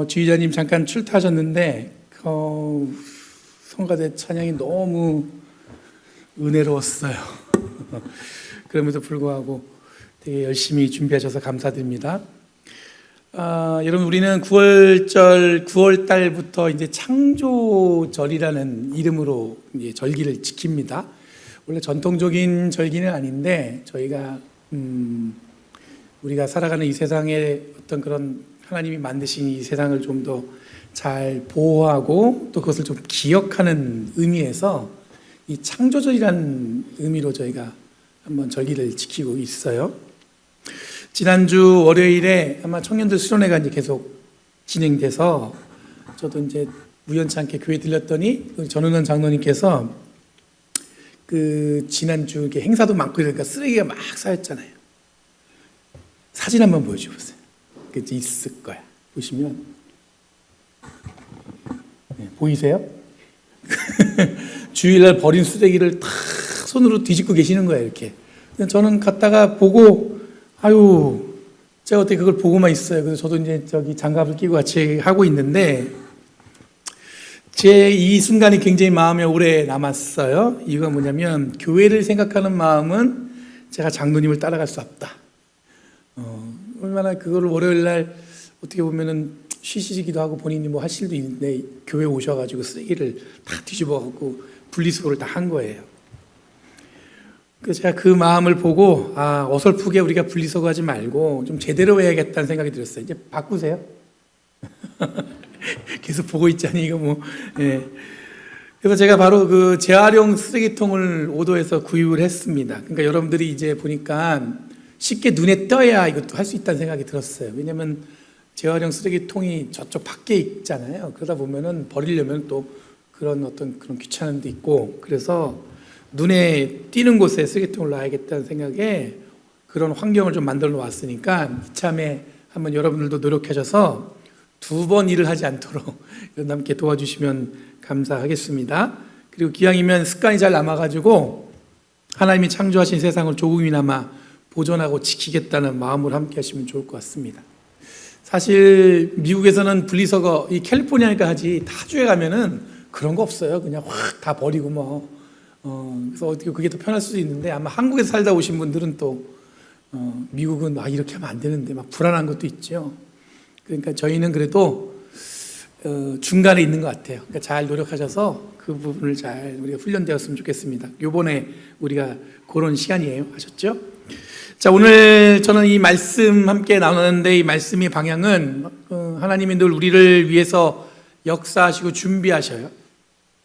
지휘자님 잠깐 출타하셨는데 성가대 찬양이 너무 은혜로웠어요. 그럼에도 불구하고 되게 열심히 준비하셔서 감사드립니다. 여러분, 우리는 9월 달부터 이제 창조절이라는 이름으로 이제 절기를 지킵니다. 원래 전통적인 절기는 아닌데 저희가 우리가 살아가는 이 세상에 어떤 그런 하나님이 만드신 이 세상을 좀 더 잘 보호하고 또 그것을 좀 기억하는 의미에서 이 창조절이라는 의미로 저희가 한번 절기를 지키고 있어요. 지난주 월요일에 아마 청년들 수련회가 이제 계속 진행돼서 저도 이제 우연치 않게 교회 들렸더니 전은원 장로님께서 그 지난주 행사도 많고 이러니까 쓰레기가 막 쌓였잖아요. 사진 한번 보여주세요. 그게 있을 거야. 보시면 네, 보이세요? 주일날 버린 쓰레기를 탁 손으로 뒤집고 계시는 거예요. 이렇게. 저는 갔다가 보고 아유, 제가 어떻게 그걸 보고만 있어요. 그래서 저도 이제 장갑을 끼고 같이 하고 있는데 제 이 순간이 굉장히 마음에 오래 남았어요. 이유가 뭐냐면 교회를 생각하는 마음은 제가 장로님을 따라갈 수 없다. 얼마나 그거를 월요일 날 어떻게 보면은 쉬시기도 하고 본인이 뭐 하실 수도 있는데 교회 오셔가지고 쓰레기를 다 뒤집어갖고 분리수거를 다 한 거예요. 그래서 제가 그 마음을 보고 어설프게 우리가 분리수거하지 말고 좀 제대로 해야겠다는 생각이 들었어요. 이제 바꾸세요. 계속 보고 있자니 이거 뭐. 예. 그래서 제가 바로 그 재활용 쓰레기통을 오도해서 구입을 했습니다. 그러니까 여러분들이 이제 보니까 쉽게 눈에 띄어야 이것도 할 수 있다는 생각이 들었어요. 왜냐하면 재활용 쓰레기통이 저쪽 밖에 있잖아요. 그러다 보면은 버리려면 또 그런 귀찮음도 있고, 그래서 눈에 띄는 곳에 쓰레기통을 놔야겠다는 생각에 그런 환경을 좀 만들어 놓았으니까 이참에 한번 여러분들도 노력하셔서 2번 일을 하지 않도록 함께 도와주시면 감사하겠습니다. 그리고 기왕이면 습관이 잘 남아가지고 하나님이 창조하신 세상을 조금이나마 보존하고 지키겠다는 마음으로 함께 하시면 좋을 것 같습니다. 사실 미국에서는 분리수거, 이 캘리포니아니까 하지 타주에 가면은 그런 거 없어요. 그냥 확 다 버리고 뭐. 그래서 어떻게 그게 더 편할 수도 있는데 아마 한국에서 살다 오신 분들은 또 미국은 이렇게 하면 안 되는데 막 불안한 것도 있죠. 그러니까 저희는 그래도 중간에 있는 것 같아요. 그러니까 잘 노력하셔서 그 부분을 잘 우리가 훈련되었으면 좋겠습니다. 요번에 우리가 그런 시간이에요. 아셨죠? 자, 오늘 저는 이 말씀 함께 나누는데 이 말씀의 방향은 하나님이 늘 우리를 위해서 역사하시고 준비하셔요.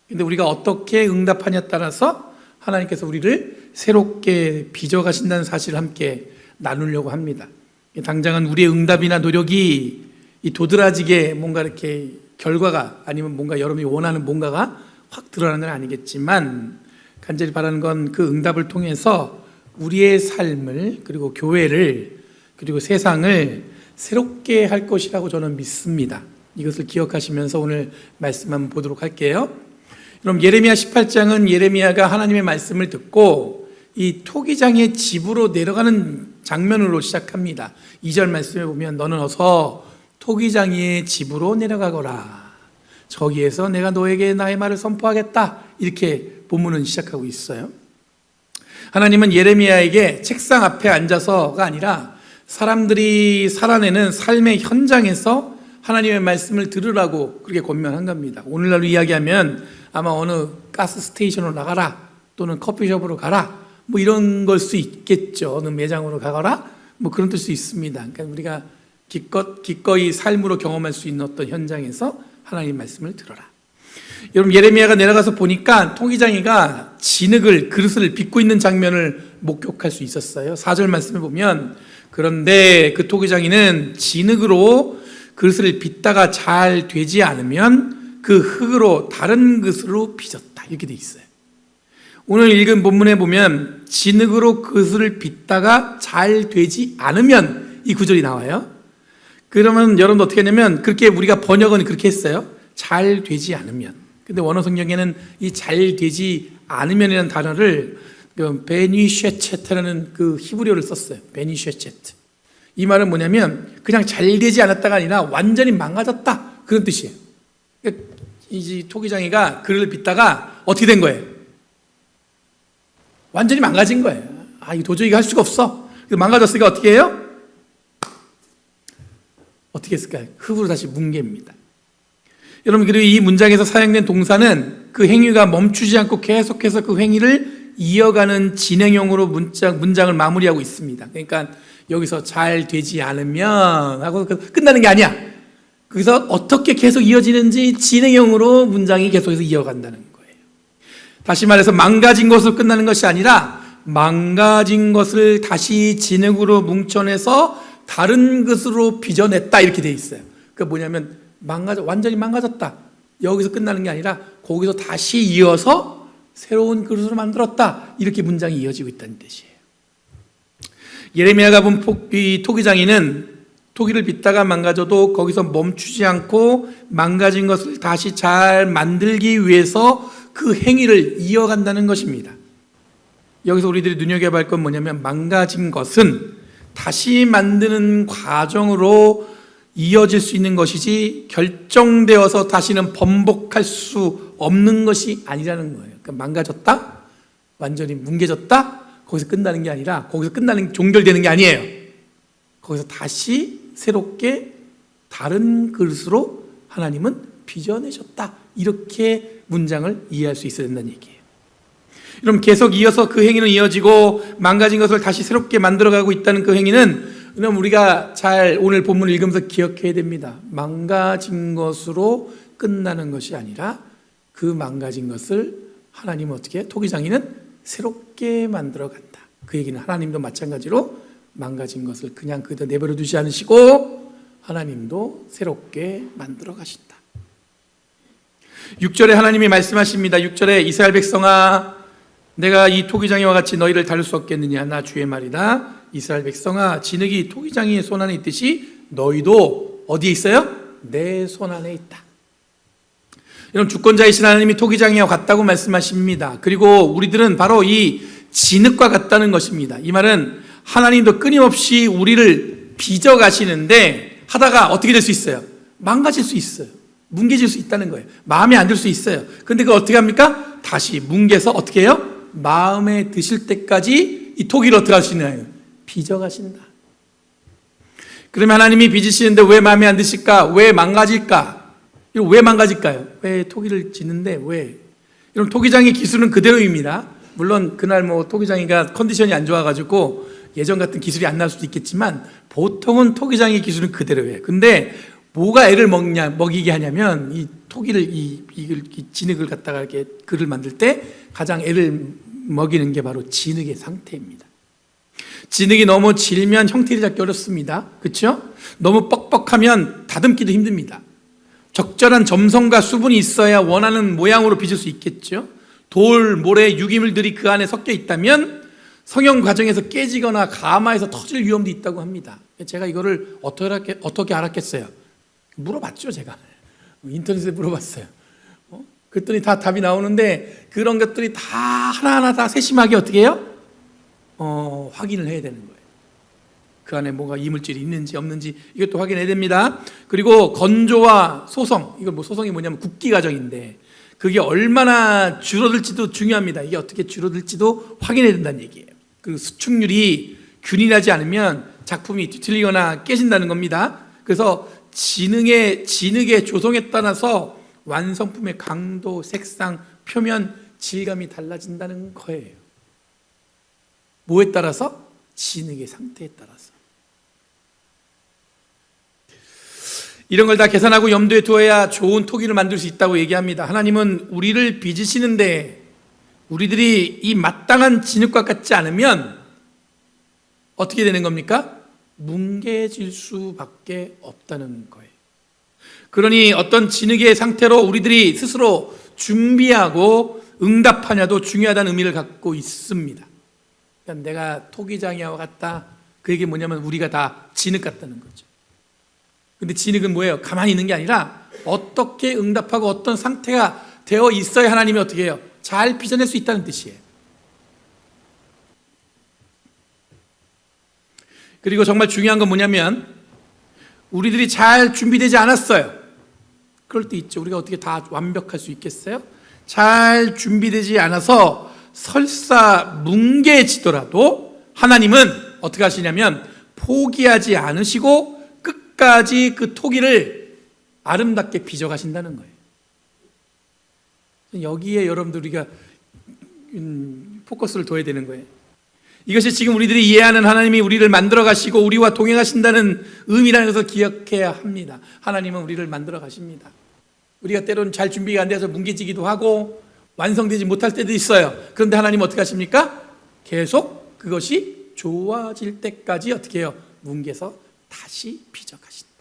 근데 우리가 어떻게 응답하냐에 따라서 하나님께서 우리를 새롭게 빚어가신다는 사실을 함께 나누려고 합니다. 당장은 우리의 응답이나 노력이 이 도드라지게 뭔가 이렇게 결과가 아니면 뭔가 여러분이 원하는 뭔가가 확 드러나는 건 아니겠지만 간절히 바라는 건 그 응답을 통해서 우리의 삶을 그리고 교회를 그리고 세상을 새롭게 할 것이라고 저는 믿습니다. 이것을 기억하시면서 오늘 말씀 한번 보도록 할게요. 그럼 예레미야 18장은 예레미야가 하나님의 말씀을 듣고 이 토기장의 집으로 내려가는 장면으로 시작합니다. 2절 말씀에 보면 너는 어서 토기장의 집으로 내려가거라. 저기에서 내가 너에게 나의 말을 선포하겠다. 이렇게 본문은 시작하고 있어요. 하나님은 예레미야에게 책상 앞에 앉아서가 아니라 사람들이 살아내는 삶의 현장에서 하나님의 말씀을 들으라고 그렇게 권면한 겁니다. 오늘날로 이야기하면 아마 어느 가스 스테이션으로 나가라 또는 커피숍으로 가라 뭐 이런 걸 수 있겠죠. 어느 매장으로 가거라 뭐 그런 뜻도 있습니다. 그러니까 우리가 기꺼이 삶으로 경험할 수 있는 어떤 현장에서 하나님의 말씀을 들어라. 여러분, 예레미야가 내려가서 보니까 토기장이가 그릇을 빚고 있는 장면을 목격할 수 있었어요. 4절 말씀에 보면 그런데 그 토기장이는 진흙으로 그릇을 빚다가 잘 되지 않으면 그 흙으로 다른 그릇으로 빚었다. 이렇게 돼 있어요. 오늘 읽은 본문에 보면 진흙으로 그릇을 빚다가 잘 되지 않으면 이 구절이 나와요. 그러면 여러분도 어떻게 하냐면 그렇게 우리가 번역은 그렇게 했어요. 잘 되지 않으면. 근데 원어 성경에는 이 잘 되지 않으면이라는 단어를 베니쉐체트라는 그 히브리어를 썼어요. 베니쉐체트. 이 말은 뭐냐면 그냥 잘 되지 않았다가 아니라 완전히 망가졌다, 그런 뜻이에요. 그러니까 이 토기장이가 글을 빚다가 어떻게 된 거예요? 완전히 망가진 거예요. 이거 도저히 할 수가 없어. 망가졌으니까 어떻게 해요? 어떻게 했을까요? 흙으로 다시 뭉갭니다. 여러분, 그리고 이 문장에서 사용된 동사는 그 행위가 멈추지 않고 계속해서 그 행위를 이어가는 진행형으로 문장을 마무리하고 있습니다. 그러니까 여기서 잘 되지 않으면 하고 끝나는 게 아니야. 거기서 어떻게 계속 이어지는지 진행형으로 문장이 계속해서 이어간다는 거예요. 다시 말해서 망가진 것으로 끝나는 것이 아니라 망가진 것을 다시 진흙으로 뭉쳐내서 다른 것으로 빚어냈다, 이렇게 돼 있어요. 그러니까 뭐냐면 완전히 망가졌다, 여기서 끝나는 게 아니라 거기서 다시 이어서 새로운 그릇으로 만들었다, 이렇게 문장이 이어지고 있다는 뜻이에요. 예레미야가 본 이 토기장이는 토기를 빚다가 망가져도 거기서 멈추지 않고 망가진 것을 다시 잘 만들기 위해서 그 행위를 이어간다는 것입니다. 여기서 우리들이 눈여겨봐야 할 건 뭐냐면 망가진 것은 다시 만드는 과정으로 이어질 수 있는 것이지 결정되어서 다시는 번복할 수 없는 것이 아니라는 거예요. 그러니까 망가졌다, 완전히 뭉개졌다, 거기서 끝나는 게 아니라, 거기서 종결되는 게 아니에요. 거기서 다시 새롭게 다른 그릇으로 하나님은 빚어내셨다, 이렇게 문장을 이해할 수 있어야 된다는 얘기예요. 그럼 계속 이어서 그 행위는 이어지고 망가진 것을 다시 새롭게 만들어가고 있다는 그 행위는, 그럼 우리가 잘 오늘 본문을 읽으면서 기억해야 됩니다. 망가진 것으로 끝나는 것이 아니라 그 망가진 것을 하나님은 어떻게, 토기장이는 새롭게 만들어간다. 그 얘기는 하나님도 마찬가지로 망가진 것을 그냥 그대로 내버려 두지 않으시고 하나님도 새롭게 만들어 가신다. 6절에 하나님이 말씀하십니다. 6절에 이스라엘 백성아, 내가 이 토기장이와 같이 너희를 다룰 수 없겠느냐. 나 주의 말이다. 이스라엘 백성아, 진흙이 토기장이의 손 안에 있듯이 너희도 어디에 있어요? 내 손 안에 있다. 여러분, 주권자이신 하나님이 토기장이와 같다고 말씀하십니다. 그리고 우리들은 바로 이 진흙과 같다는 것입니다. 이 말은 하나님도 끊임없이 우리를 빚어 가시는데 하다가 어떻게 될 수 있어요? 망가질 수 있어요. 뭉개질 수 있다는 거예요. 마음에 안 들 수 있어요. 근데 그걸 어떻게 합니까? 다시 뭉개서 어떻게 해요? 마음에 드실 때까지 이 토기를 어떻게 하시나요? 빚어 가신다. 그러면 하나님이 빚으시는데 왜 마음에 안 드실까? 왜 망가질까? 이거 왜 망가질까요? 왜 토기를 짓는데 왜? 여러분, 토기장의 기술은 그대로입니다. 물론 그날 토기장이가 컨디션이 안 좋아가지고 예전 같은 기술이 안 날 수도 있겠지만 보통은 토기장의 기술은 그대로예요. 근데 뭐가 애를 먹이게 하냐면 이 토기를 이 진흙을 갖다가 이렇게 글을 만들 때 가장 애를 먹이는 게 바로 진흙의 상태입니다. 진흙이 너무 질면 형태를 잡기 어렵습니다. 그렇죠? 너무 뻑뻑하면 다듬기도 힘듭니다. 적절한 점성과 수분이 있어야 원하는 모양으로 빚을 수 있겠죠. 돌, 모래, 유기물들이 그 안에 섞여 있다면 성형 과정에서 깨지거나 가마에서 터질 위험도 있다고 합니다. 제가 이거를 어떻게 알았겠어요? 물어봤죠, 제가. 인터넷에 물어봤어요. 그랬더니 다 답이 나오는데 그런 것들이 다 하나하나 다 세심하게 어떻게 해요? 확인을 해야 되는 거예요. 그 안에 뭐가 이물질이 있는지 없는지 이것도 확인해야 됩니다. 그리고 건조와 소성, 이거 소성이 뭐냐면 굽기 과정인데 그게 얼마나 줄어들지도 중요합니다. 이게 어떻게 줄어들지도 확인해야 된다는 얘기예요. 그리고 수축률이 균일하지 않으면 작품이 뒤틀리거나 깨진다는 겁니다. 그래서 진흙의 조성에 따라서 완성품의 강도, 색상, 표면, 질감이 달라진다는 거예요. 뭐에 따라서? 진흙의 상태에 따라서. 이런 걸 다 계산하고 염두에 두어야 좋은 토기를 만들 수 있다고 얘기합니다. 하나님은 우리를 빚으시는데 우리들이 이 마땅한 진흙과 같지 않으면 어떻게 되는 겁니까? 뭉개질 수밖에 없다는 거예요. 그러니 어떤 진흙의 상태로 우리들이 스스로 준비하고 응답하냐도 중요하다는 의미를 갖고 있습니다. 그러니까 내가 토기장이와 같다. 그 얘기 뭐냐면 우리가 다 진흙 같다는 거죠. 근데 진흙은 뭐예요? 가만히 있는 게 아니라 어떻게 응답하고 어떤 상태가 되어 있어야 하나님이 어떻게 해요? 잘 빚어낼 수 있다는 뜻이에요. 그리고 정말 중요한 건 뭐냐면 우리들이 잘 준비되지 않았어요. 그럴 때 있죠. 우리가 어떻게 다 완벽할 수 있겠어요? 잘 준비되지 않아서 설사 뭉개지더라도 하나님은 어떻게 하시냐면 포기하지 않으시고 끝까지 그 토기를 아름답게 빚어가신다는 거예요. 여기에 여러분들 우리가 포커스를 둬야 되는 거예요. 이것이 지금 우리들이 이해하는 하나님이 우리를 만들어 가시고 우리와 동행하신다는 의미라는 것을 기억해야 합니다. 하나님은 우리를 만들어 가십니다. 우리가 때로는 잘 준비가 안 돼서 뭉개지기도 하고 완성되지 못할 때도 있어요. 그런데 하나님은 어떻게 하십니까? 계속 그것이 좋아질 때까지 어떻게 해요? 뭉개서 다시 빚어 가신다.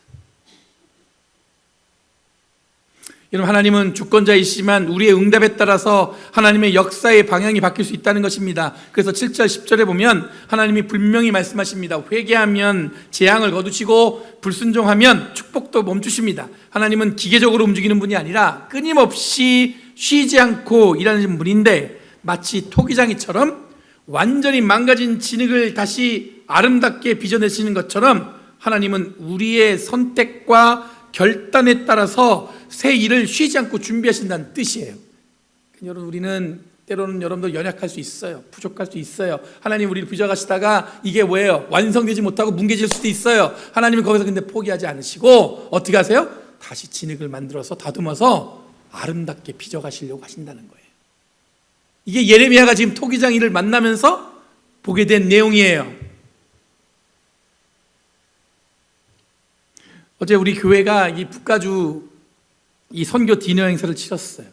여러분, 하나님은 주권자이시지만 우리의 응답에 따라서 하나님의 역사의 방향이 바뀔 수 있다는 것입니다. 그래서 7절 10절에 보면 하나님이 분명히 말씀하십니다. 회개하면 재앙을 거두시고 불순종하면 축복도 멈추십니다. 하나님은 기계적으로 움직이는 분이 아니라 끊임없이 쉬지 않고 일하는 분인데 마치 토기장이처럼 완전히 망가진 진흙을 다시 아름답게 빚어내시는 것처럼 하나님은 우리의 선택과 결단에 따라서 새 일을 쉬지 않고 준비하신다는 뜻이에요. 여러분, 우리는 때로는 여러분도 연약할 수 있어요. 부족할 수 있어요. 하나님 우리를 빚어가시다가 이게 뭐예요? 완성되지 못하고 뭉개질 수도 있어요. 하나님은 거기서 근데 포기하지 않으시고 어떻게 하세요? 다시 진흙을 만들어서 다듬어서 아름답게 빚어가시려고 하신다는 거예요. 이게 예레미야가 지금 토기장 일을 만나면서 보게 된 내용이에요. 어제 우리 교회가 이 북가주 이 선교 디너 행사를 치렀어요.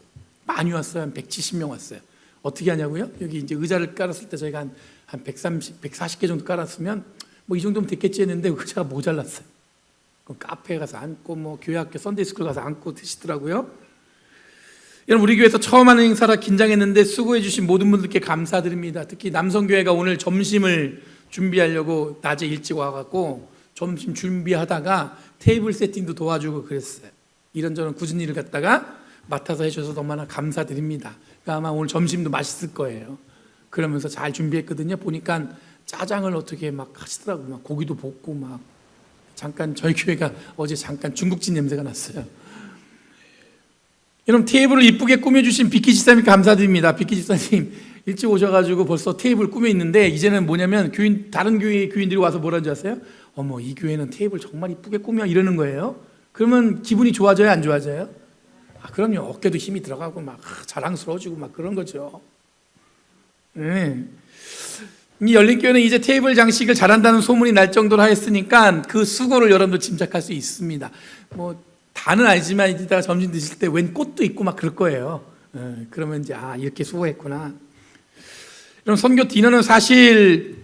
많이 왔어요. 한 170명 왔어요. 어떻게 하냐고요? 여기 이제 의자를 깔았을 때 저희가 한 130, 140개 정도 깔았으면 뭐 이 정도면 됐겠지 했는데 의자가 모자랐어요. 카페에 가서 앉고 뭐 교회 학교 선데이스쿨 가서 앉고 드시더라고요. 여러분, 우리 교회에서 처음 하는 행사라 긴장했는데 수고해 주신 모든 분들께 감사드립니다. 특히 남성교회가 오늘 점심을 준비하려고 낮에 일찍 와갖고 점심 준비하다가 테이블 세팅도 도와주고 그랬어요. 이런저런 굳은 일을 갖다가 맡아서 해주셔서 너무나 감사드립니다. 그러니까 아마 오늘 점심도 맛있을 거예요. 그러면서 잘 준비했거든요. 보니까 짜장을 어떻게 막 하시더라고요. 막 고기도 볶고 막 잠깐 저희 교회가 어제 잠깐 중국집 냄새가 났어요. 여러분, 테이블을 이쁘게 꾸며주신 비키 집사님 감사드립니다. 비키 집사님 일찍 오셔가지고 벌써 테이블 꾸며 있는데 이제는 뭐냐면 다른 교회 교인들이 와서 뭐라는 줄 아세요? 어머, 이 교회는 테이블 정말 이쁘게 꾸며 이러는 거예요. 그러면 기분이 좋아져요, 안 좋아져요? 그럼요. 어깨도 힘이 들어가고 막 자랑스러워지고 막 그런 거죠. 이 열린교회는 이제 테이블 장식을 잘한다는 소문이 날 정도로 하였으니까 그 수고를 여러분도 짐작할 수 있습니다. 뭐 다는 알지만 이따가 점심 드실 때 웬 꽃도 있고 막 그럴 거예요. 그러면 이제 이렇게 수고했구나. 여러분, 선교 디너는 사실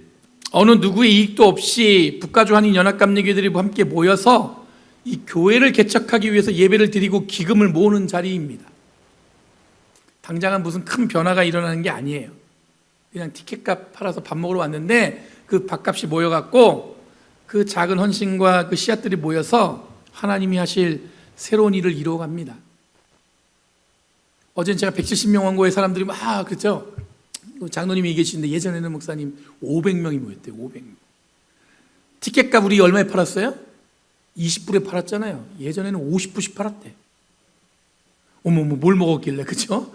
어느 누구의 이익도 없이 북가주 한인 연합감리교회들이 함께 모여서 이 교회를 개척하기 위해서 예배를 드리고 기금을 모으는 자리입니다. 당장은 무슨 큰 변화가 일어나는 게 아니에요. 그냥 티켓값 팔아서 밥 먹으러 왔는데 그 밥값이 모여갖고 그 작은 헌신과 그 씨앗들이 모여서 하나님이 하실 새로운 일을 이루어갑니다. 어제는 제가 170명 원고의 사람들이 막 그죠? 장로님이 계시는데 예전에는 목사님 500명이 모였대요. 500명. 티켓값 우리 얼마에 팔았어요? 20불에 팔았잖아요. 예전에는 50불씩 팔았대. 어머머, 뭘 먹었길래, 그죠?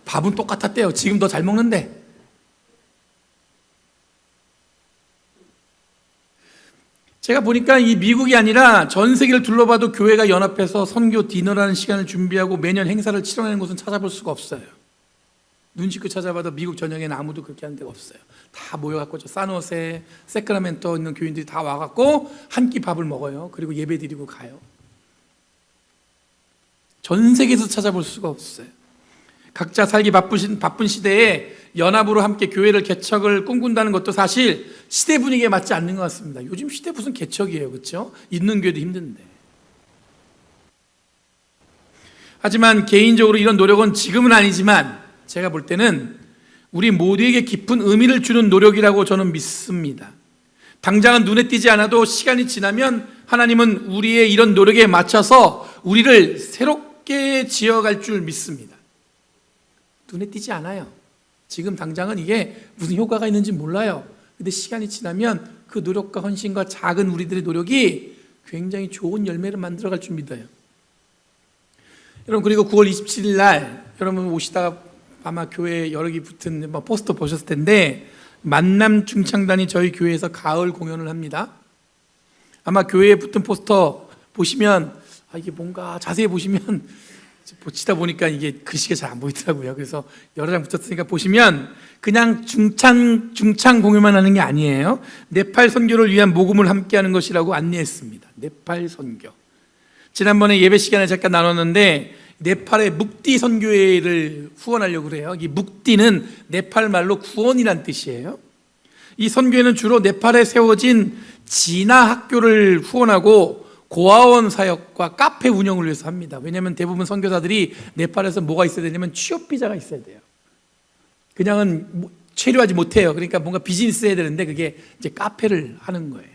밥은 똑같았대요. 지금 더 잘 먹는데. 제가 보니까 이 미국이 아니라 전 세계를 둘러봐도 교회가 연합해서 선교 디너라는 시간을 준비하고 매년 행사를 치러내는 곳은 찾아볼 수가 없어요. 눈치껏 찾아봐도 미국 전역에는 아무도 그렇게 하는 데가 없어요. 다 모여갖고 저 산호세, 세크라멘토 있는 교인들이 다 와갖고 한 끼 밥을 먹어요. 그리고 예배 드리고 가요. 전 세계에서 찾아볼 수가 없어요. 각자 살기 바쁜 시대에 연합으로 함께 교회를 개척을 꿈꾼다는 것도 사실 시대 분위기에 맞지 않는 것 같습니다. 요즘 시대 무슨 개척이에요, 그렇죠? 있는 교회도 힘든데. 하지만 개인적으로 이런 노력은 지금은 아니지만 제가 볼 때는 우리 모두에게 깊은 의미를 주는 노력이라고 저는 믿습니다. 당장은 눈에 띄지 않아도 시간이 지나면 하나님은 우리의 이런 노력에 맞춰서 우리를 새롭게 지어갈 줄 믿습니다. 눈에 띄지 않아요. 지금 당장은 이게 무슨 효과가 있는지 몰라요. 근데 시간이 지나면 그 노력과 헌신과 작은 우리들의 노력이 굉장히 좋은 열매를 만들어갈 줄 믿어요. 여러분, 그리고 9월 27일 날 여러분 오시다가 아마 교회에 여러 개 붙은 포스터 보셨을 텐데, 만남 중창단이 저희 교회에서 가을 공연을 합니다. 아마 교회에 붙은 포스터 보시면 이게 뭔가 자세히 보시면 보치다 보니까 이게 글씨가 잘 안 보이더라고요. 그래서 여러 장 붙였으니까 보시면 그냥 중창 공연만 하는 게 아니에요. 네팔 선교를 위한 모금을 함께하는 것이라고 안내했습니다. 네팔 선교. 지난번에 예배 시간에 잠깐 나눴는데 네팔의 묵디 선교회를 후원하려고 그래요. 이 묵디는 네팔 말로 구원이란 뜻이에요. 이 선교회는 주로 네팔에 세워진 진화 학교를 후원하고 고아원 사역과 카페 운영을 위해서 합니다. 왜냐하면 대부분 선교사들이 네팔에서 뭐가 있어야 되냐면 취업 비자가 있어야 돼요. 그냥은 체류하지 못해요. 그러니까 뭔가 비즈니스 해야 되는데 그게 이제 카페를 하는 거예요.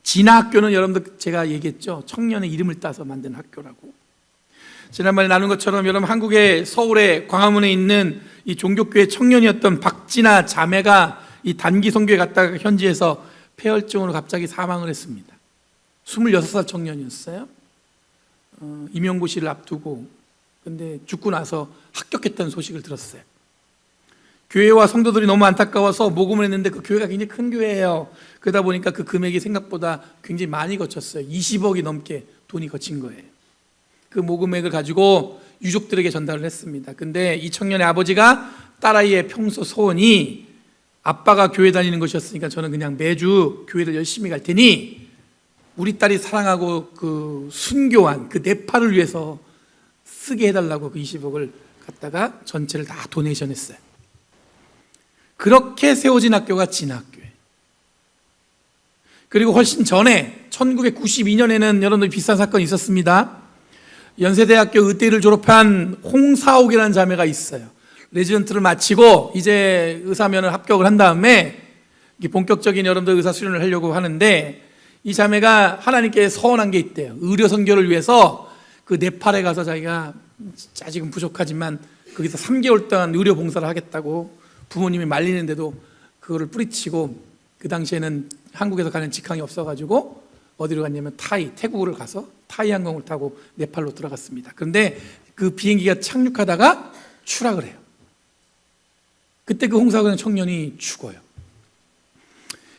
진화 학교는 여러분들 제가 얘기했죠. 청년의 이름을 따서 만든 학교라고. 지난번에 나눈 것처럼 여러분, 한국의 서울의 광화문에 있는 이 종교교회 청년이었던 박진아 자매가 이 단기 선교에 갔다가 현지에서 폐혈증으로 갑자기 사망을 했습니다. 26살 청년이었어요. 임용고시를 앞두고, 근데 죽고 나서 합격했다는 소식을 들었어요. 교회와 성도들이 너무 안타까워서 모금을 했는데 그 교회가 굉장히 큰 교회예요. 그러다 보니까 그 금액이 생각보다 굉장히 많이 거쳤어요. 20억이 넘게 돈이 거친 거예요. 그 모금액을 가지고 유족들에게 전달을 했습니다. 근데 이 청년의 아버지가 딸아이의 평소 소원이, 아빠가 교회 다니는 것이었으니까 저는 그냥 매주 교회를 열심히 갈 테니 우리 딸이 사랑하고 그 순교한 그 네팔을 위해서 쓰게 해달라고 그 20억을 갖다가 전체를 다 도네이션 했어요. 그렇게 세워진 학교가 진학교예요. 그리고 훨씬 전에 1992년에는 여러분들 비슷한 사건이 있었습니다. 연세대학교 의대를 졸업한 홍사옥이라는 자매가 있어요. 레지던트를 마치고 이제 의사면을 합격을 한 다음에 본격적인 여러분들 의사 수련을 하려고 하는데, 이 자매가 하나님께 서원한 게 있대요. 의료 선교를 위해서 그 네팔에 가서 자기가 아직은 부족하지만 거기서 3개월 동안 의료 봉사를 하겠다고 부모님이 말리는데도 그거를 뿌리치고, 그 당시에는 한국에서 가는 직항이 없어가지고 어디로 갔냐면 태국을 가서 타이 항공을 타고 네팔로 들어갔습니다. 그런데 그 비행기가 착륙하다가 추락을 해요. 그때 그 홍사근 청년이 죽어요.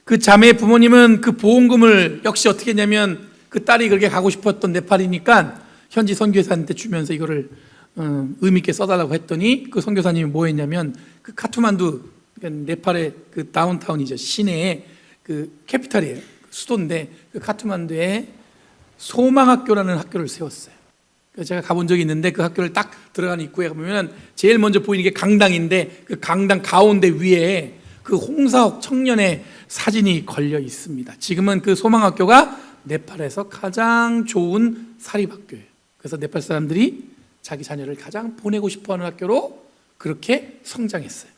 그 자매의 부모님은 그 보험금을 역시 어떻게 했냐면, 그 딸이 그렇게 가고 싶었던 네팔이니까 현지 선교사한테 주면서 이거를 의미 있게 써달라고 했더니, 그 선교사님이 뭐 했냐면, 그 카트만두, 네팔의 그 다운타운이죠, 시내에 그 캐피탈이에요, 수도인데 그 카트만두에 소망학교라는 학교를 세웠어요. 제가 가본 적이 있는데 그 학교를 딱 들어가는 입구에 가보면 제일 먼저 보이는 게 강당인데, 그 강당 가운데 위에 그 홍사옥 청년의 사진이 걸려 있습니다. 지금은 그 소망학교가 네팔에서 가장 좋은 사립학교예요. 그래서 네팔 사람들이 자기 자녀를 가장 보내고 싶어하는 학교로 그렇게 성장했어요.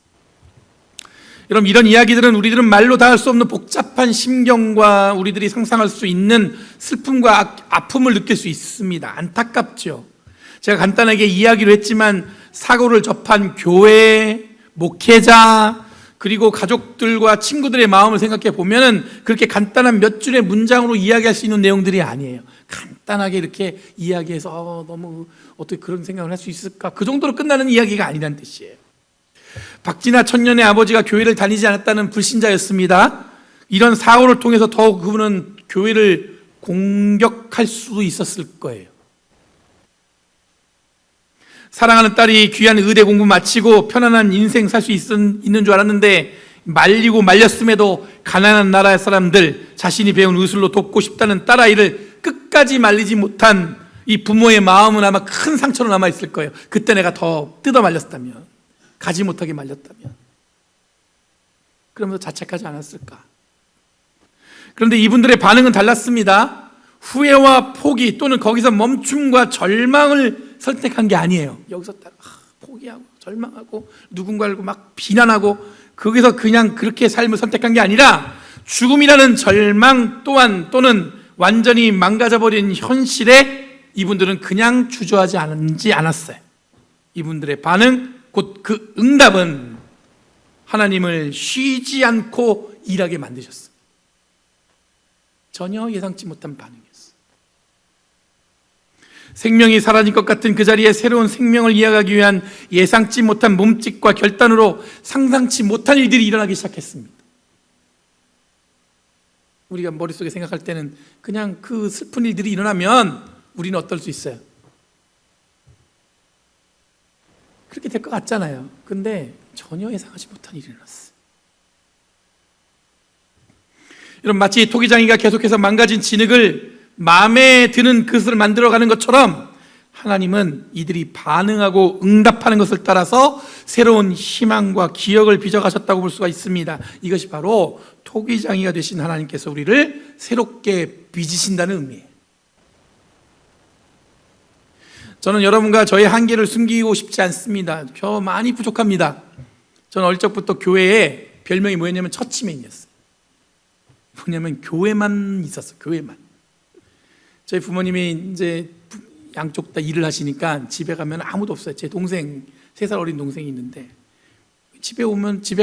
여러분, 이런 이야기들은 우리들은 말로 다 할 수 없는 복잡한 심경과 우리들이 상상할 수 있는 슬픔과 아픔을 느낄 수 있습니다. 안타깝죠. 제가 간단하게 이야기로 했지만 사고를 접한 교회, 목회자, 그리고 가족들과 친구들의 마음을 생각해 보면은 그렇게 간단한 몇 줄의 문장으로 이야기할 수 있는 내용들이 아니에요. 간단하게 이렇게 이야기해서 너무 어떻게 그런 생각을 할 수 있을까, 그 정도로 끝나는 이야기가 아니란 뜻이에요. 박진아 청년의 아버지가 교회를 다니지 않았다는 불신자였습니다. 이런 사고를 통해서 더욱 그분은 교회를 공격할 수도 있었을 거예요. 사랑하는 딸이 귀한 의대 공부 마치고 편안한 인생 살 수 있는 줄 알았는데, 말리고 말렸음에도 가난한 나라의 사람들, 자신이 배운 의술로 돕고 싶다는 딸아이를 끝까지 말리지 못한 이 부모의 마음은 아마 큰 상처로 남아있을 거예요. 그때 내가 더 뜯어 말렸다면, 가지 못하게 말렸다면, 그러면서 자책하지 않았을까. 그런데 이분들의 반응은 달랐습니다. 후회와 포기 또는 거기서 멈춤과 절망을 선택한 게 아니에요. 여기서 딱 포기하고 절망하고 누군가를 막 비난하고 거기서 그냥 그렇게 삶을 선택한 게 아니라, 죽음이라는 절망 또는 완전히 망가져버린 현실에 이분들은 그냥 주저하지 않았어요. 이분들의 반응, 곧 그 응답은 하나님을 쉬지 않고 일하게 만드셨어요. 전혀 예상치 못한 반응이었어요. 생명이 사라진 것 같은 그 자리에 새로운 생명을 이어가기 위한 예상치 못한 몸짓과 결단으로 상상치 못한 일들이 일어나기 시작했습니다. 우리가 머릿속에 생각할 때는 그냥 그 슬픈 일들이 일어나면 우리는 어떨 수 있어요? 그렇게 될 것 같잖아요. 근데 전혀 예상하지 못한 일이 일어났어요. 여러분, 마치 토기장이가 계속해서 망가진 진흙을 마음에 드는 그릇을 만들어가는 것처럼 하나님은 이들이 반응하고 응답하는 것을 따라서 새로운 희망과 기억을 빚어가셨다고 볼 수가 있습니다. 이것이 바로 토기장이가 되신 하나님께서 우리를 새롭게 빚으신다는 의미예요. 저는 여러분과 저의 한계를 숨기고 싶지 않습니다. 저 많이 부족합니다. 저는 어릴 적부터 교회에 별명이 뭐였냐면 처치맨이었어요. 뭐냐면 교회만 있었어요. 교회만. 저희 부모님이 이제 양쪽 다 일을 하시니까 집에 가면 아무도 없어요. 제 동생, 3살 어린 동생이 있는데 집에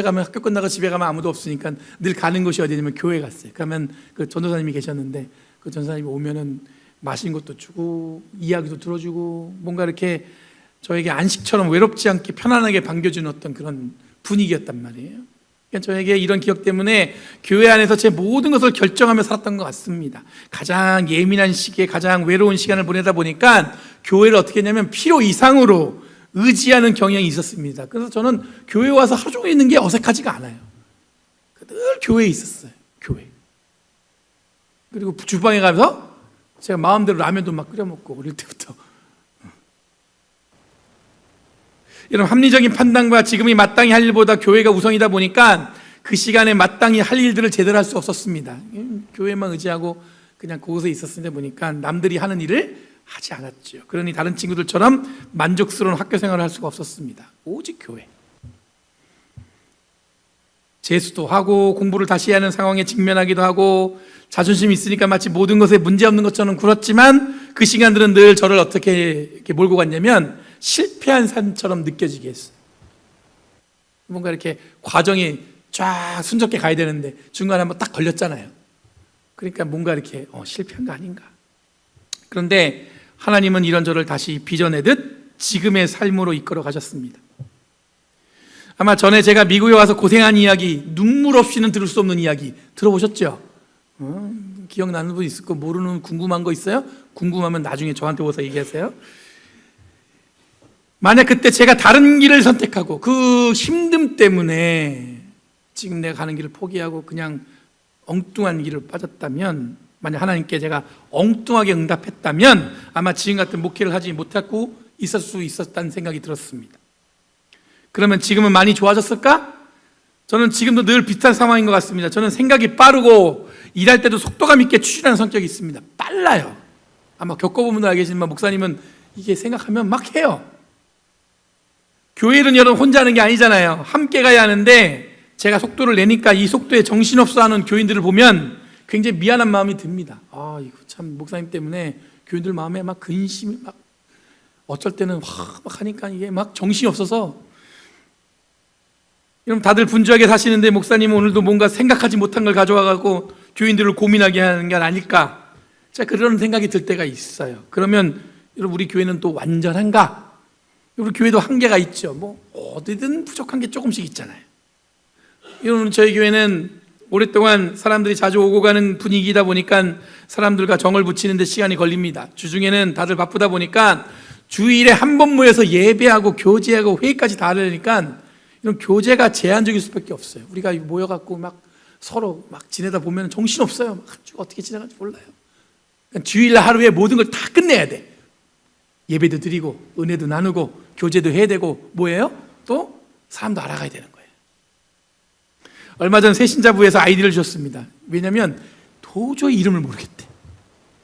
가면 학교 끝나고 집에 가면 아무도 없으니까 늘 가는 곳이 어디냐면 교회 갔어요. 그러면 그 전도사님이 계셨는데 그 전도사님이 오면은 맛있는 것도 주고 이야기도 들어주고 뭔가 이렇게 저에게 안식처럼 외롭지 않게 편안하게 반겨주는 어떤 그런 분위기였단 말이에요. 그러니까 저에게 이런 기억 때문에 교회 안에서 제 모든 것을 결정하며 살았던 것 같습니다. 가장 예민한 시기에 가장 외로운 시간을 보내다 보니까 교회를 어떻게 했냐면 필요 이상으로 의지하는 경향이 있었습니다. 그래서 저는 교회에 와서 하루 종일 있는 게 어색하지가 않아요. 늘 교회에 있었어요. 교회. 그리고 주방에 가서 제가 마음대로 라면도 막 끓여 먹고 어릴 때부터. 여러분, 합리적인 판단과 지금이 마땅히 할 일보다 교회가 우선이다 보니까 그 시간에 마땅히 할 일들을 제대로 할 수 없었습니다. 교회만 의지하고 그냥 그곳에 있었는데 보니까 남들이 하는 일을 하지 않았죠. 그러니 다른 친구들처럼 만족스러운 학교 생활을 할 수가 없었습니다. 오직 교회. 재수도 하고 공부를 다시 해야 하는 상황에 직면하기도 하고 자존심이 있으니까 마치 모든 것에 문제없는 것처럼 굴었지만 그 시간들은 늘 저를 어떻게 이렇게 몰고 갔냐면 실패한 삶처럼 느껴지게 했어요. 뭔가 이렇게 과정이 쫙 순적게 가야 되는데 중간에 한번 딱 걸렸잖아요. 그러니까 뭔가 이렇게 실패한 거 아닌가. 그런데 하나님은 이런 저를 다시 빚어내듯 지금의 삶으로 이끌어 가셨습니다. 아마 전에 제가 미국에 와서 고생한 이야기, 눈물 없이는 들을 수 없는 이야기 들어보셨죠? 기억나는 분 있을 거, 모르는 궁금한 거 있어요? 궁금하면 나중에 저한테 오서 얘기하세요. 만약 그때 제가 다른 길을 선택하고 그 힘듦 때문에 지금 내가 가는 길을 포기하고 그냥 엉뚱한 길을 빠졌다면, 만약 하나님께 제가 엉뚱하게 응답했다면 아마 지금 같은 목회를 하지 못하고 있을 수 있었다는 생각이 들었습니다. 그러면 지금은 많이 좋아졌을까? 저는 지금도 늘 비슷한 상황인 것 같습니다. 저는 생각이 빠르고 일할 때도 속도감 있게 추진하는 성격이 있습니다. 빨라요. 아마 겪어보면 알겠지만 목사님은 이게 생각하면 막 해요. 교회는 여러분 혼자 하는 게 아니잖아요. 함께 가야 하는데 제가 속도를 내니까 이 속도에 정신없어 하는 교인들을 보면 굉장히 미안한 마음이 듭니다. 아, 이거 참 목사님 때문에 교인들 마음에 막 근심이 막 어쩔 때는 막 하니까 이게 막 정신이 없어서. 여러분, 다들 분주하게 사시는데 목사님은 오늘도 뭔가 생각하지 못한 걸 가져와갖고 교인들을 고민하게 하는 게 아닐까, 제가 그런 생각이 들 때가 있어요. 그러면 여러분, 우리 교회는 또 완전한가? 우리 교회도 한계가 있죠. 뭐 어디든 부족한 게 조금씩 있잖아요. 여러분, 저희 교회는 오랫동안 사람들이 자주 오고 가는 분위기다 보니까 사람들과 정을 붙이는 데 시간이 걸립니다. 주중에는 다들 바쁘다 보니까 주일에 한 번 모여서 예배하고 교제하고 회의까지 다 하려니까 이런 교제가 제한적일 수밖에 없어요. 우리가 모여갖고 막 서로 막 지내다 보면 정신없어요. 막 어떻게 지나갈지 몰라요. 그러니까 주일날 하루에 모든 걸 다 끝내야 돼. 예배도 드리고 은혜도 나누고 교제도 해야 되고 뭐예요? 또 사람도 알아가야 되는 거예요. 얼마 전 새신자부에서 아이디어를 주셨습니다. 왜냐하면 도저히 이름을 모르겠대.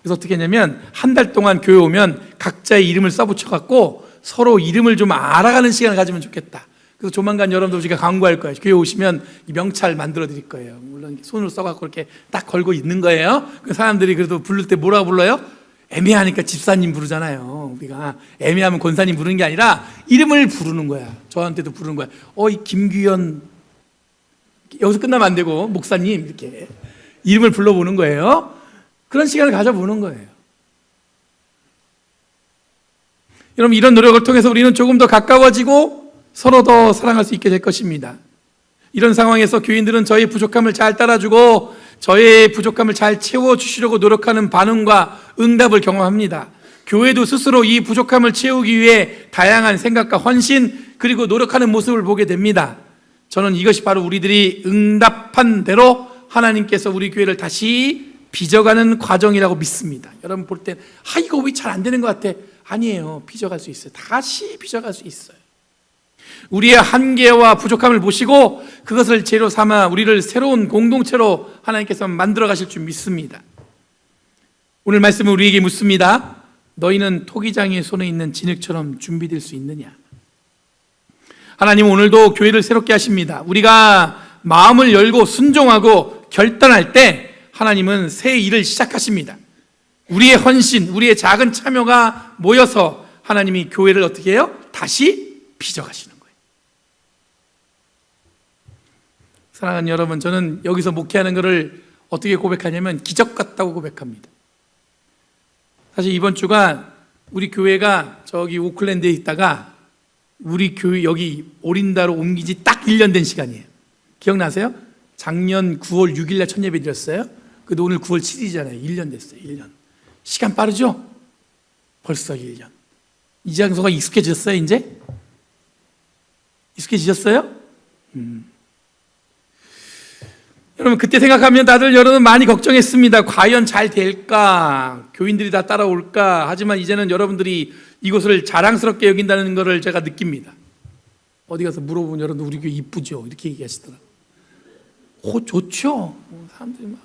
그래서 어떻게 했냐면 한 달 동안 교회 오면 각자의 이름을 써붙여갖고 서로 이름을 좀 알아가는 시간을 가지면 좋겠다. 그래서 조만간 여러분들 우리가 광고할 거예요. 교회 오시면 이 명찰 만들어 드릴 거예요. 물론 손으로 써갖고 이렇게 딱 걸고 있는 거예요. 그 사람들이 그래도 부를 때 뭐라고 불러요? 애매하니까 집사님 부르잖아요. 우리가 애매하면 권사님 부르는 게 아니라 이름을 부르는 거야. 저한테도 부르는 거야. 이 김규현 여기서 끝나면 안 되고 목사님 이렇게 이름을 불러보는 거예요. 그런 시간을 가져보는 거예요. 여러분, 이런 노력을 통해서 우리는 조금 더 가까워지고 서로 더 사랑할 수 있게 될 것입니다. 이런 상황에서 교인들은 저의 부족함을 잘 따라주고 저의 부족함을 잘 채워주시려고 노력하는 반응과 응답을 경험합니다. 교회도 스스로 이 부족함을 채우기 위해 다양한 생각과 헌신 그리고 노력하는 모습을 보게 됩니다. 저는 이것이 바로 우리들이 응답한 대로 하나님께서 우리 교회를 다시 빚어가는 과정이라고 믿습니다. 여러분 볼 때 이거 왜 잘 안 되는 것 같아? 아니에요. 빚어갈 수 있어요. 다시 빚어갈 수 있어요. 우리의 한계와 부족함을 보시고 그것을 재료 삼아 우리를 새로운 공동체로 하나님께서 만들어 가실 줄 믿습니다. 오늘 말씀은 우리에게 묻습니다. 너희는 토기장의 손에 있는 진흙처럼 준비될 수 있느냐? 하나님은 오늘도 교회를 새롭게 하십니다. 우리가 마음을 열고 순종하고 결단할 때 하나님은 새 일을 시작하십니다. 우리의 헌신, 우리의 작은 참여가 모여서 하나님이 교회를 어떻게 해요? 다시 빚어가시는 거예요. 사랑하는 여러분, 저는 여기서 목회하는 것을 어떻게 고백하냐면 기적 같다고 고백합니다. 사실 이번 주가 우리 교회가 저기 오클랜드에 있다가 우리 교회 여기 오린다로 옮긴 지 딱 1년 된 시간이에요. 기억나세요? 작년 9월 6일 날 첫 예배 드렸어요. 근데 오늘 9월 7일이잖아요. 1년 됐어요. 1년. 시간 빠르죠? 벌써 1년. 이 장소가 익숙해졌어요, 이제? 익숙해지셨어요? 여러분, 그때 생각하면 다들 여러분 많이 걱정했습니다. 과연 잘 될까? 교인들이 다 따라올까? 하지만 이제는 여러분들이 이곳을 자랑스럽게 여긴다는 것을 제가 느낍니다. 어디 가서 물어보면 여러분 우리 교회 이쁘죠? 이렇게 얘기하시더라고요. 좋죠. 사람들이 막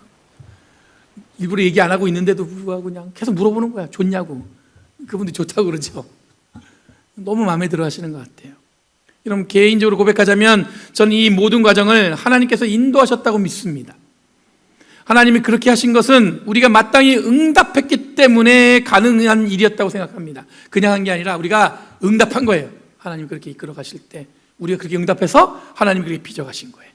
일부러 얘기 안 하고 있는데도 불구하고 그냥 계속 물어보는 거야. 좋냐고. 그분들이 좋다고 그러죠. 너무 마음에 들어 하시는 것 같아요. 여러분, 개인적으로 고백하자면 저는 이 모든 과정을 하나님께서 인도하셨다고 믿습니다. 하나님이 그렇게 하신 것은 우리가 마땅히 응답했기 때문에 가능한 일이었다고 생각합니다. 그냥 한 게 아니라 우리가 응답한 거예요. 하나님이 그렇게 이끌어 가실 때 우리가 그렇게 응답해서 하나님이 그렇게 빚어 가신 거예요.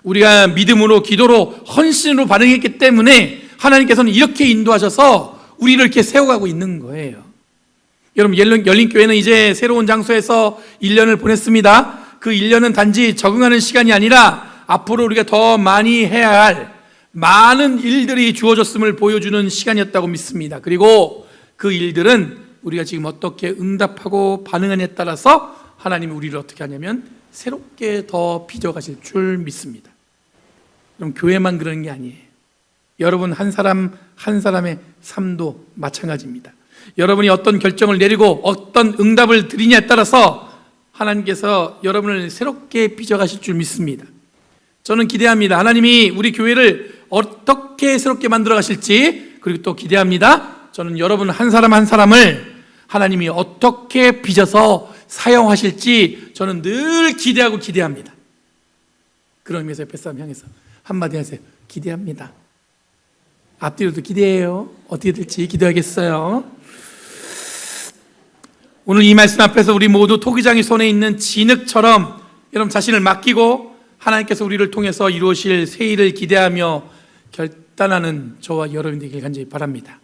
우리가 믿음으로, 기도로, 헌신으로 반응했기 때문에 하나님께서는 이렇게 인도하셔서 우리를 이렇게 세워가고 있는 거예요. 여러분, 열린교회는 이제 새로운 장소에서 1년을 보냈습니다. 그 1년은 단지 적응하는 시간이 아니라 앞으로 우리가 더 많이 해야 할 많은 일들이 주어졌음을 보여주는 시간이었다고 믿습니다. 그리고 그 일들은 우리가 지금 어떻게 응답하고 반응하느냐에 따라서 하나님이 우리를 어떻게 하냐면 새롭게 더 빚어가실 줄 믿습니다. 그럼 교회만 그러는 게 아니에요. 여러분 한 사람 한 사람의 삶도 마찬가지입니다. 여러분이 어떤 결정을 내리고 어떤 응답을 드리냐에 따라서 하나님께서 여러분을 새롭게 빚어가실 줄 믿습니다. 저는 기대합니다. 하나님이 우리 교회를 어떻게 새롭게 만들어 가실지, 그리고 또 기대합니다. 저는 여러분 한 사람 한 사람을 하나님이 어떻게 빚어서 사용하실지 저는 늘 기대하고 기대합니다. 그런 의미에서 옆에 사람 향해서 한마디 하세요. 기대합니다. 앞뒤로도 기대해요. 어떻게 될지 기도하겠어요. 오늘 이 말씀 앞에서 우리 모두 토기장의 손에 있는 진흙처럼 여러분 자신을 맡기고 하나님께서 우리를 통해서 이루어질 새 일을 기대하며 결단하는 저와 여러분들에게 간절히 바랍니다.